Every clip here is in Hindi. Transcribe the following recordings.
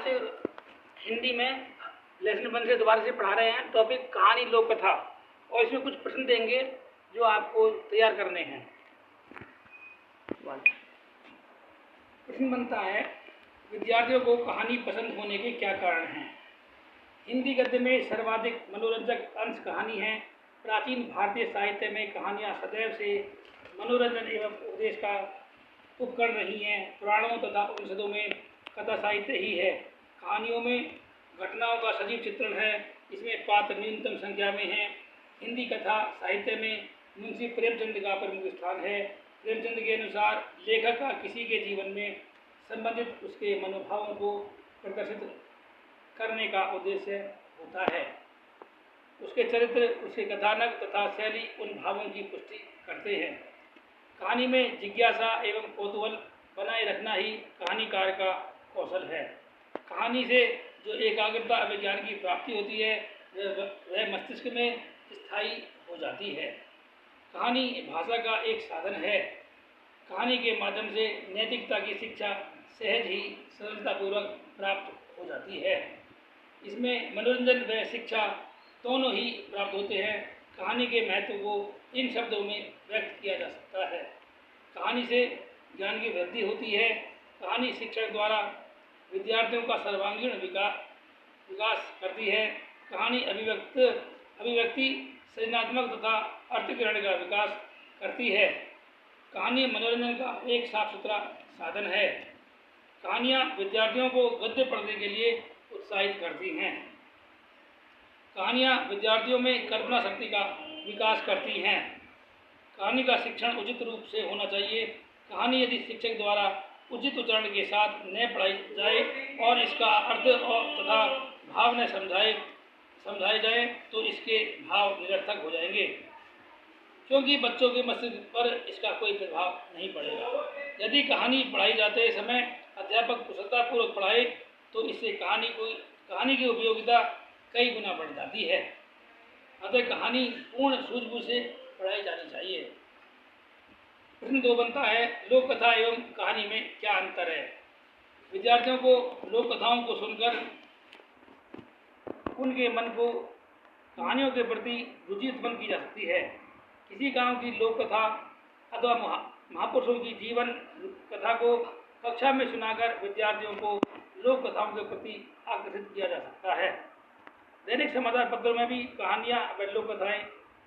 आज हिंदी में लेसन 1 से दोबारा से पढ़ा रहे हैं। टॉपिक कहानी लोक कथा, और इसमें कुछ प्रश्न देंगे जो आपको तैयार करने हैं। प्रश्न बनता है, विद्यार्थियों को कहानी पसंद होने के क्या कारण हैं? हिंदी गद्य में सर्वाधिक मनोरंजक अंश कहानी है। प्राचीन भारतीय साहित्य में कहानियाँ सदैव से मनोरंजन एवं उपदेश का उपकरण रही हैं। पुराणों तथा उपनिषदों में कथा साहित्य ही है। कहानियों में घटनाओं का सजीव चित्रण है। इसमें पात्र न्यूनतम संख्या में हैं। हिंदी कथा साहित्य में मुंशी प्रेमचंद का प्रमुख स्थान है। प्रेमचंद के अनुसार लेखक का किसी के जीवन में संबंधित उसके मनोभावों को प्रदर्शित करने का उद्देश्य होता है। उसके चरित्र, उसके कथानक तथा शैली उन भावों की पुष्टि करते हैं। कहानी में जिज्ञासा एवं कौतूहल बनाए रखना ही कहानीकार का कौशल है। कहानी से जो एकाग्रता विज्ञान की प्राप्ति होती है वह मस्तिष्क में स्थायी हो जाती है। कहानी भाषा का एक साधन है। कहानी के माध्यम से नैतिकता की शिक्षा सहज ही सरलतापूर्वक प्राप्त हो जाती है। इसमें मनोरंजन व शिक्षा दोनों ही प्राप्त होते हैं। कहानी के महत्व को इन शब्दों में व्यक्त किया जा सकता है। कहानी से ज्ञान की वृद्धि होती है। कहानी शिक्षण द्वारा विद्यार्थियों का सर्वांगीण विकास करती है। कहानी अभिव्यक्ति सृजनात्मक तथा अर्थग्रहण का विकास करती है। कहानी मनोरंजन का एक साफ सुथरा साधन है। कहानियाँ विद्यार्थियों को गद्य पढ़ने के लिए उत्साहित करती हैं। कहानियाँ विद्यार्थियों में कल्पना शक्ति का विकास करती हैं। कहानी का शिक्षण उचित रूप से होना चाहिए। कहानी यदि शिक्षक द्वारा उचित उच्चारण के साथ न पढ़ाई जाए और इसका अर्थ और तथा भाव न समझाए जाए तो इसके भाव निरर्थक हो जाएंगे, क्योंकि बच्चों के मस्तिष्क पर इसका कोई प्रभाव नहीं पड़ेगा। यदि कहानी पढ़ाई जाते समय अध्यापक कुशलतापूर्वक पढ़ाए तो इससे कहानी की उपयोगिता कई गुना बढ़ जाती है। अतः कहानी पूर्ण सूझबूझ से पढ़ाई जानी चाहिए। प्रश्न 2 बनता है, लोक कथा एवं कहानी में क्या अंतर है? विद्यार्थियों को लोक कथाओं को सुनकर उनके मन को कहानियों के प्रति रुचि उत्पन्न की जा सकती है। किसी गांव की लोक कथा अथवा महापुरुषों की जीवन कथा को कक्षा में सुनाकर विद्यार्थियों को लोक कथाओं के प्रति आकर्षित किया जा सकता है। दैनिक समाचार पत्रों में भी कहानियाँ व लोक कथाएँ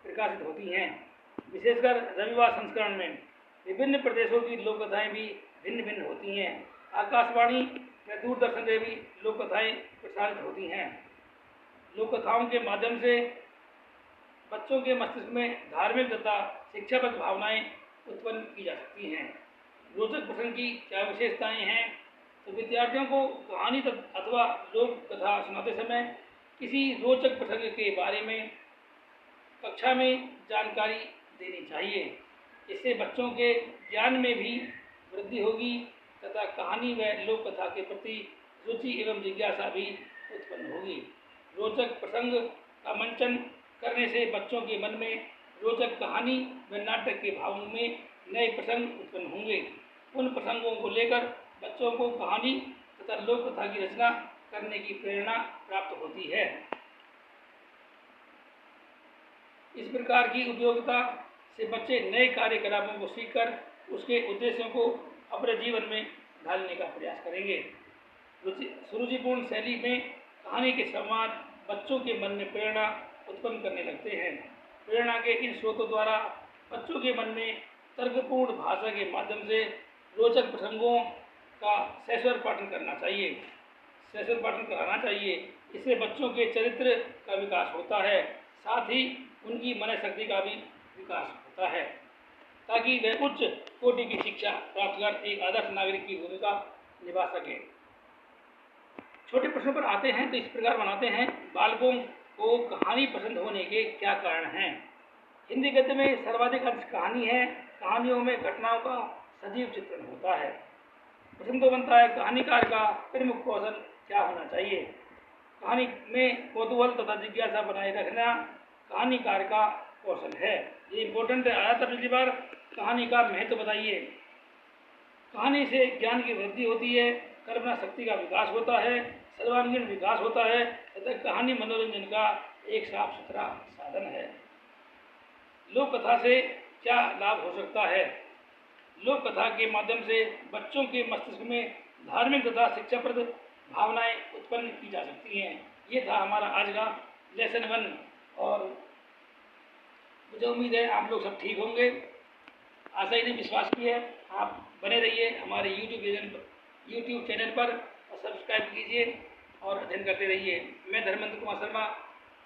प्रकाशित होती हैं। विशेषकर रविवार संस्करण में विभिन्न प्रदेशों की लोक कथाएँ भी भिन्न भिन्न होती हैं। आकाशवाणी व दूरदर्शन से भी लोक कथाएँ प्रसारित होती हैं। लोक कथाओं के माध्यम से बच्चों के मस्तिष्क में धार्मिक तथा शिक्षाप्रद भावनाएं उत्पन्न की जा सकती हैं। रोचक प्रसंग की क्या विशेषताएं हैं? तो विद्यार्थियों को कहानी अथवा लोक कथा सुनाते समय किसी रोचक प्रसंग के बारे में कक्षा में जानकारी देनी चाहिए। इससे बच्चों के ज्ञान में भी वृद्धि होगी तथा कहानी व लोक कथा के प्रति रुचि एवं जिज्ञासा भी उत्पन्न होगी। रोचक प्रसंग का मंचन करने से बच्चों के मन में रोचक कहानी व नाटक के भावों में नए प्रसंग उत्पन्न होंगे। उन प्रसंगों को लेकर बच्चों को कहानी तथा लोक कथा की रचना करने की प्रेरणा प्राप्त होती है। इस प्रकार की उपयोगिता से बच्चे नए कार्यकलापों को सीखकर उसके उद्देश्यों को अपने जीवन में ढालने का प्रयास करेंगे। सुरुचिपूर्ण शैली में कहानी के संवाद बच्चों के मन में प्रेरणा उत्पन्न करने लगते हैं। प्रेरणा के इन स्रोतों द्वारा बच्चों के मन में तर्कपूर्ण भाषा के माध्यम से रोचक प्रसंगों का सस्वर पाठन कराना चाहिए। इससे बच्चों के चरित्र का विकास होता है, साथ ही उनकी मन शक्ति का भी विकास होता है, ताकि वे उच्च कोटि की शिक्षा प्राप्त कर एक आदर्श नागरिक की भूमिका निभा सकें। छोटे प्रश्नों पर आते हैं तो इस प्रकार बनाते हैं, बालकों को कहानी पसंद होने के क्या कारण हैं? हिंदी गद्य में सर्वाधिक अंश कहानी है। कहानियों में घटनाओं का सजीव चित्रण होता है। प्रश्न 2 बनता है, कहानीकार का प्रमुख कौशल क्या होना चाहिए? कहानी में कौतूहल तथा जिज्ञासा बनाए रखना कहानीकार का कौशल है। ये इंपॉर्टेंट आया था पिछली बार। कहानी का महत्व बताइए। कहानी से ज्ञान की वृद्धि होती है। कल्पना शक्ति का विकास होता है, सर्वांगीण विकास होता है तथा कहानी मनोरंजन का एक साफ सुथरा साधन है। लोक कथा से क्या लाभ हो सकता है? लोक कथा के माध्यम से बच्चों के मस्तिष्क में धार्मिक तथा शिक्षाप्रद भावनाएं उत्पन्न की जा सकती हैं। ये था हमारा आज का लेसन 1 और मुझे उम्मीद है आप लोग सब ठीक होंगे। आशा ही नहीं विश्वास की है। आप बने रहिए हमारे यूट्यूब चैनल पर और सब्सक्राइब कीजिए और अध्ययन करते रहिए। मैं धर्मेंद्र कुमार शर्मा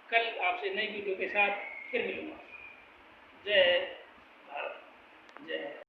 कल आपसे नई वीडियो के साथ फिर मिलूँगा। जय भारत, जय।